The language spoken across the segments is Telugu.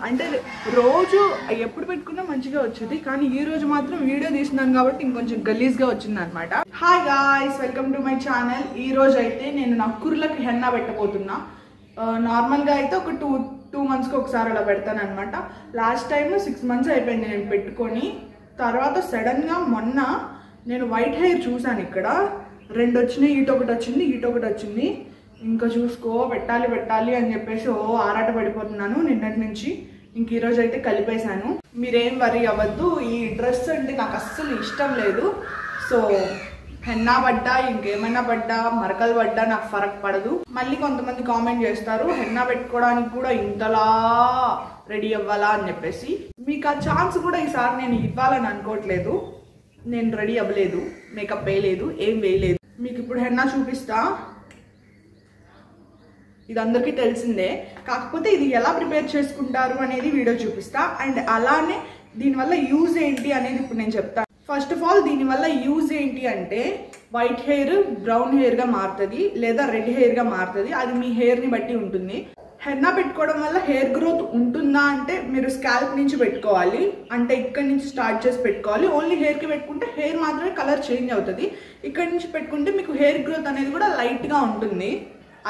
అంటే రోజు ఎప్పుడు పెట్టుకున్నా మంచిగా వచ్చేది, కానీ ఈ రోజు మాత్రం వీడియో తీస్తున్నాను కాబట్టి ఇంకొంచెం గలీజ్గా వచ్చింది అనమాట. Hi guys, welcome to my channel. ఈ రోజు అయితే నేను నా కుర్లకు హెన్నా పెట్టబోతున్నా. నార్మల్గా అయితే ఒక టూ మంత్స్కి ఒకసారి అలా పెడతాను అనమాట. లాస్ట్ టైం 6 months అయిపోయింది నేను పెట్టుకొని. తర్వాత సడన్గా మొన్న నేను వైట్ హెయిర్ చూసాను. ఇక్కడ 2 వచ్చినాయి, ఇటొకటి వచ్చింది, ఇటొకటి వచ్చింది. ఇంకా చూసుకో పెట్టాలి అని చెప్పేసి ఆరాట పడిపోతున్నాను నిన్నటి నుంచి. ఇంక ఈరోజు అయితే కలిపేశాను. మీరేం వరీ అవ్వద్దు, ఈ డ్రెస్ అంటే నాకు అస్సలు ఇష్టం లేదు. సో హెన్నా పడ్డా ఇంకేమైనా పడ్డా మరకలు పడ్డా నాకు ఫరక్ పడదు. మళ్ళీ కొంతమంది కామెంట్ చేస్తారు హెన్నా పెట్టుకోవడానికి కూడా ఇంతలా రెడీ అవ్వాలా అని చెప్పేసి. మీకు ఆ ఛాన్స్ కూడా ఈసారి నేను ఇవ్వాలని అనుకోవట్లేదు. నేను రెడీ అవ్వలేదు, మేకప్ వేయలేదు, ఏం వేయలేదు. మీకు ఇప్పుడు హెన్నా చూపిస్తా. ఇది అందరికీ తెలిసిందే, కాకపోతే ఇది ఎలా ప్రిపేర్ చేసుకుంటారు అనేది వీడియో చూపిస్తా. అండ్ అలానే దీనివల్ల యూజ్ ఏంటి అనేది ఇప్పుడు నేను చెప్తాను. ఫస్ట్ ఆఫ్ ఆల్ దీనివల్ల యూజ్ ఏంటి అంటే వైట్ హెయిర్ బ్రౌన్ హెయిర్గా మారుతుంది, లేదా రెడ్ హెయిర్గా మారుతుంది. అది మీ హెయిర్ని బట్టి ఉంటుంది. హెన్నా పెట్టుకోవడం వల్ల హెయిర్ గ్రోత్ ఉంటుందా అంటే మీరు స్కాల్ప్ నుంచి పెట్టుకోవాలి, అంటే ఇక్కడి నుంచి స్టార్ట్ చేసి పెట్టుకోవాలి. ఓన్లీ హెయిర్కి పెట్టుకుంటే హెయిర్ మాత్రమే కలర్ చేంజ్ అవుతుంది. ఇక్కడి నుంచి పెట్టుకుంటే మీకు హెయిర్ గ్రోత్ అనేది కూడా లైట్గా ఉంటుంది.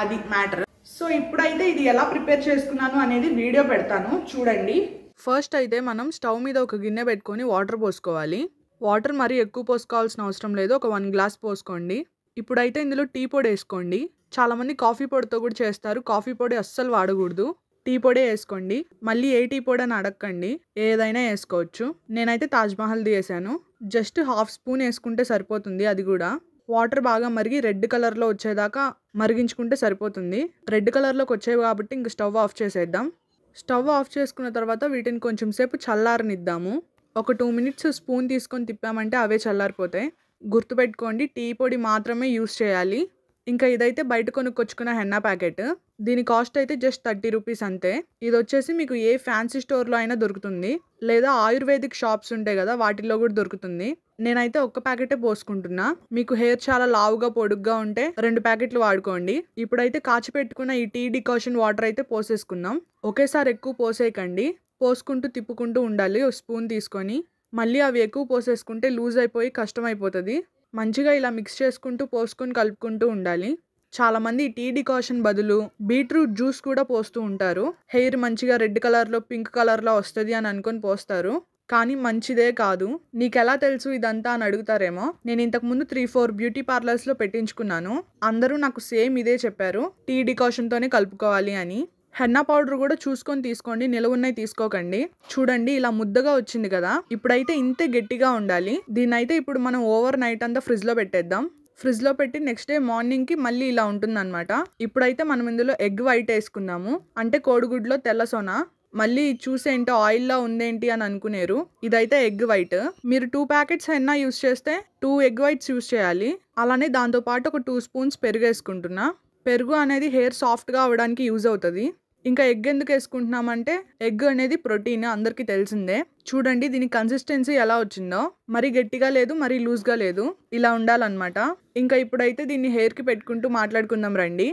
అది మ్యాటర్. సో ఇప్పుడైతే ఇది ఎలా ప్రిపేర్ చేసుకున్నాను అనేది వీడియో పెడతాను, చూడండి. ఫస్ట్ అయితే మనం స్టవ్ మీద ఒక గిన్నె పెట్టుకొని వాటర్ పోసుకోవాలి. వాటర్ మరీ ఎక్కువ పోసుకోవాల్సిన అవసరం లేదు, ఒక 1 glass పోసుకోండి. ఇప్పుడైతే ఇందులో టీ పొడి వేసుకోండి. చాలామంది కాఫీ పొడితో కూడా చేస్తారు, కాఫీ పొడి అస్సలు వాడకూడదు, టీ పొడి వేసుకోండి. మళ్ళీ ఏ టీ పొడి అని అడగండి, ఏదైనా వేసుకోవచ్చు. నేనైతే తాజ్మహల్ది వేసాను. జస్ట్ 1/2 spoon వేసుకుంటే సరిపోతుంది. అది కూడా వాటర్ బాగా మరిగి రెడ్ కలర్లో వచ్చేదాకా మరిగించుకుంటే సరిపోతుంది. రెడ్ కలర్లోకి వచ్చేవి కాబట్టి ఇంక స్టవ్ ఆఫ్ చేసేద్దాం. స్టవ్ ఆఫ్ చేసుకున్న తర్వాత వీటిని కొంచెం సేపు చల్లారనిద్దాము. ఒక 2 minutes స్పూన్ తీసుకొని తిప్పామంటే అవే చల్లారిపోతాయి. గుర్తుపెట్టుకోండి, టీ పొడి మాత్రమే యూస్ చేయాలి. ఇంకా ఇదైతే బయట కొనుక్కొచ్చుకున్న హెన్నా ప్యాకెట్. దీని కాస్ట్ అయితే జస్ట్ 30 rupees అంతే. ఇది వచ్చేసి మీకు ఏ ఫ్యాన్సీ స్టోర్లో అయినా దొరుకుతుంది, లేదా ఆయుర్వేదిక్ షాప్స్ ఉంటాయి కదా వాటిల్లో కూడా దొరుకుతుంది. నేనైతే 1 ప్యాకెటే పోసుకుంటున్నా. మీకు హెయిర్ చాలా లావుగా పొడుగ్గా ఉంటే 2 ప్యాకెట్లు వాడుకోండి. ఇప్పుడైతే కాచి పెట్టుకున్న ఈ టీ డికాషన్ వాటర్ అయితే పోసేసుకుందాం. ఒకేసారి ఎక్కువ పోసేయకండి, పోసుకుంటూ తిప్పుకుంటూ ఉండాలి. ఒక స్పూన్ తీసుకొని మళ్ళీ అవి ఎక్కువ పోసేసుకుంటే లూజ్ అయిపోయి కష్టం అయిపోతుంది. మంచిగా ఇలా మిక్స్ చేసుకుంటూ పోసుకొని కలుపుకుంటూ ఉండాలి. చాలామంది టీ డికాషన్ బదులు బీట్రూట్ జ్యూస్ కూడా పోస్తూ ఉంటారు. హెయిర్ మంచిగా రెడ్ కలర్లో పింక్ కలర్లో వస్తుంది అని అనుకొని పోస్తారు, కానీ మంచిదే కాదు. నీకెలా తెలుసు ఇదంతా అని అడుగుతారేమో. నేను ఇంతకుముందు 3-4 బ్యూటీ పార్లర్స్లో పెట్టించుకున్నాను. అందరూ నాకు సేమ్ ఇదే చెప్పారు, టీ డికాషన్తోనే కలుపుకోవాలి అని. హెన్నా పౌడర్ కూడా చూసుకొని తీసుకోండి, నిలవున్నాయి తీసుకోకండి. చూడండి ఇలా ముద్దగా వచ్చింది కదా, ఇప్పుడైతే ఇంతే గట్టిగా ఉండాలి. దీన్నైతే ఇప్పుడు మనం ఓవర్ నైట్ అంతా ఫ్రిడ్జ్లో పెట్టేద్దాం. ఫ్రిడ్జ్లో పెట్టి నెక్స్ట్ డే మార్నింగ్కి మళ్ళీ ఇలా ఉంటుందన్నమాట. ఇప్పుడైతే మనం ఇందులో ఎగ్ వైట్ వేసుకుందాము, అంటే కోడిగుడ్లో తెల్ల సొన. మళ్ళీ చూసేంటో ఆయిల్లా ఉందేంటి అని అనుకునేరు, ఇదైతే ఎగ్ వైట్. మీరు 2 ప్యాకెట్స్ హెన్నా యూస్ చేస్తే 2 egg whites యూస్ చేయాలి. అలానే దాంతోపాటు ఒక 2 spoons పెరుగు వేసుకుంటున్నా. పెరుగు అనేది హెయిర్ సాఫ్ట్గా అవ్వడానికి యూజ్ అవుతుంది. ఇంకా ఎగ్ ఎందుకు వేసుకుంటున్నామంటే ఎగ్ అనేది ప్రోటీన్, అందరికీ తెలిసిందే. చూడండి దీని కన్సిస్టెన్సీ ఎలా వచ్చిందో, మరీ గట్టిగా లేదు మరీ లూజ్గా లేదు, ఇలా ఉండాలన్నమాట. ఇంకా ఇప్పుడైతే దీన్ని హెయిర్కి పెట్టుకుంటూ మాట్లాడుకుందాం రండి.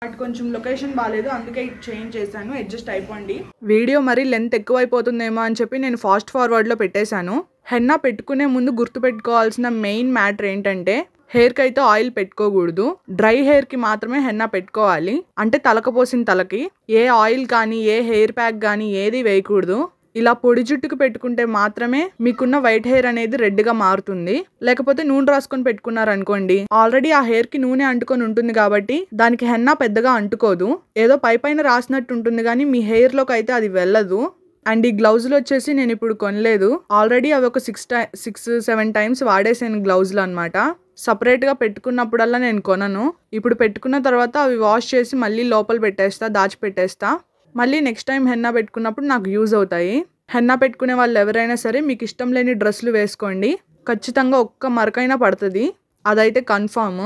అటు కొంచెం లొకేషన్ బాగాలేదు, అందుకే చేంజ్ చేశాను, అడ్జస్ట్ అయిపోండి. వీడియో మరీ లెంత్ ఎక్కువైపోతుందేమో అని చెప్పి నేను ఫాస్ట్ ఫార్వర్డ్లో పెట్టేశాను. హెన్నా పెట్టుకునే ముందు గుర్తుపెట్టుకోవాల్సిన మెయిన్ మ్యాటర్ ఏంటంటే హెయిర్కి అయితే ఆయిల్ పెట్టుకోకూడదు, డ్రై హెయిర్కి మాత్రమే హెన్నా పెట్టుకోవాలి. అంటే తలకపోసిన తలకి ఏ ఆయిల్ కానీ ఏ హెయిర్ ప్యాక్ కానీ ఏది వేయకూడదు. ఇలా పొడి జుట్టుకు పెట్టుకుంటే మాత్రమే మీకున్న వైట్ హెయిర్ అనేది రెడ్గా మారుతుంది. లేకపోతే నూనె రాసుకొని పెట్టుకున్నారనుకోండి, ఆల్రెడీ ఆ హెయిర్కి నూనె అంటుకొని ఉంటుంది కాబట్టి దానికి హెన్నా పెద్దగా అంటుకోదు. ఏదో పైన రాసినట్టు ఉంటుంది కానీ మీ హెయిర్లోకి అయితే అది వెళ్ళదు. అండ్ ఈ గ్లౌజులు వచ్చేసి నేను ఇప్పుడు కొనలేదు, ఆల్రెడీ అవి ఒక 6-7 times వాడేసాను గ్లౌజులు అనమాట. సపరేట్గా పెట్టుకున్నప్పుడల్లా నేను కొనను. ఇప్పుడు పెట్టుకున్న తర్వాత అవి వాష్ చేసి మళ్ళీ లోపల పెట్టేస్తా, దాచిపెట్టేస్తా. మళ్ళీ నెక్స్ట్ టైం హెన్నా పెట్టుకున్నప్పుడు నాకు యూజ్ అవుతాయి. హెన్నా పెట్టుకునే వాళ్ళు ఎవరైనా సరే మీకు ఇష్టం లేని డ్రెస్సులు వేసుకోండి, ఖచ్చితంగా ఒక్క మరకైనా పడుతుంది, అదైతే కన్ఫామ్.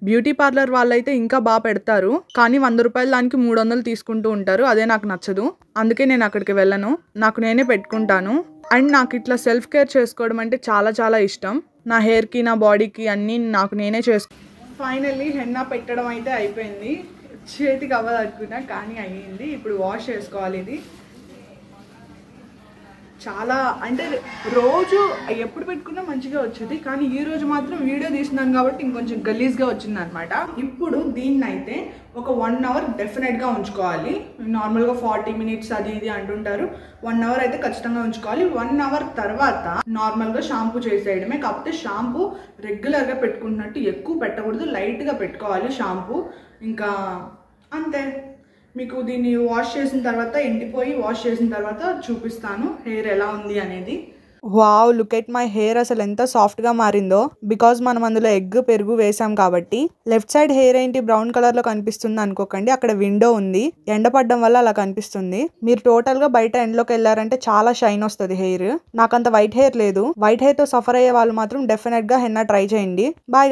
బ్యూటీ పార్లర్ వాళ్ళైతే ఇంకా బాగా పెడతారు, కానీ 100 రూపాయలు దానికి 300 తీసుకుంటూ ఉంటారు. అదే నాకు నచ్చదు, అందుకే నేను అక్కడికి వెళ్ళను, నాకు నేనే పెట్టుకుంటాను. అండ్ నాకు ఇట్లా సెల్ఫ్ కేర్ చేసుకోవడం అంటే చాలా చాలా ఇష్టం. నా హెయిర్కి నా బాడీకి అన్నీ నాకు నేనే ఫైనల్లీ హెన్నా పెట్టడం అయితే అయిపోయింది. చేతికి అవ్వదు అనుకున్నా కానీ అయ్యింది. ఇప్పుడు వాష్ చేసుకోవాలి. ఇది చాలా అంటే రోజు ఎప్పుడు పెట్టుకున్నా మంచిగా వచ్చేది, కానీ ఈ రోజు మాత్రం వీడియో తీస్తున్నాను కాబట్టి ఇంకొంచెం గలీజ్గా వచ్చింది అనమాట. ఇప్పుడు దీన్ని అయితే ఒక 1 అవర్ డెఫినెట్గా ఉంచుకోవాలి. నార్మల్గా 40 మినిట్స్ అది ఇది అంటుంటారు, 1 అవర్ అయితే ఖచ్చితంగా ఉంచుకోవాలి. 1 అవర్ తర్వాత నార్మల్గా షాంపూ చేసేయడమే. కాకపోతే షాంపూ రెగ్యులర్గా పెట్టుకున్నట్టు ఎక్కువ పెట్టకూడదు, లైట్గా పెట్టుకోవాలి షాంపూ. ఇంకా అంతే. మీకు దీన్ని వాష్ చేసిన తర్వాత, ఎండిపోయి వాష్ చేసిన తర్వాత చూపిస్తాను హెయిర్ ఎలా ఉంది అనేది. Wow, look at my hair. అసలు ఎంత సాఫ్ట్గా మారిందో. బికాజ్ మనం అందులో ఎగ్ పెరుగు వేసాం కాబట్టి. లెఫ్ట్ సైడ్ హెయిర్ ఏంటి బ్రౌన్ కలర్లో కనిపిస్తుంది అనుకోకండి, అక్కడ విండో ఉంది, ఎండ పడడం వల్ల అలా కనిపిస్తుంది. మీరు టోటల్గా బయట ఎండ్లోకి వెళ్ళారంటే చాలా షైన్ వస్తుంది హెయిర్. నాకంత వైట్ హెయిర్ లేదు. వైట్ హెయిర్తో సఫర్ అయ్యే వాళ్ళు మాత్రం డెఫినెట్గా హెన్నా ట్రై చేయండి. బాయ్.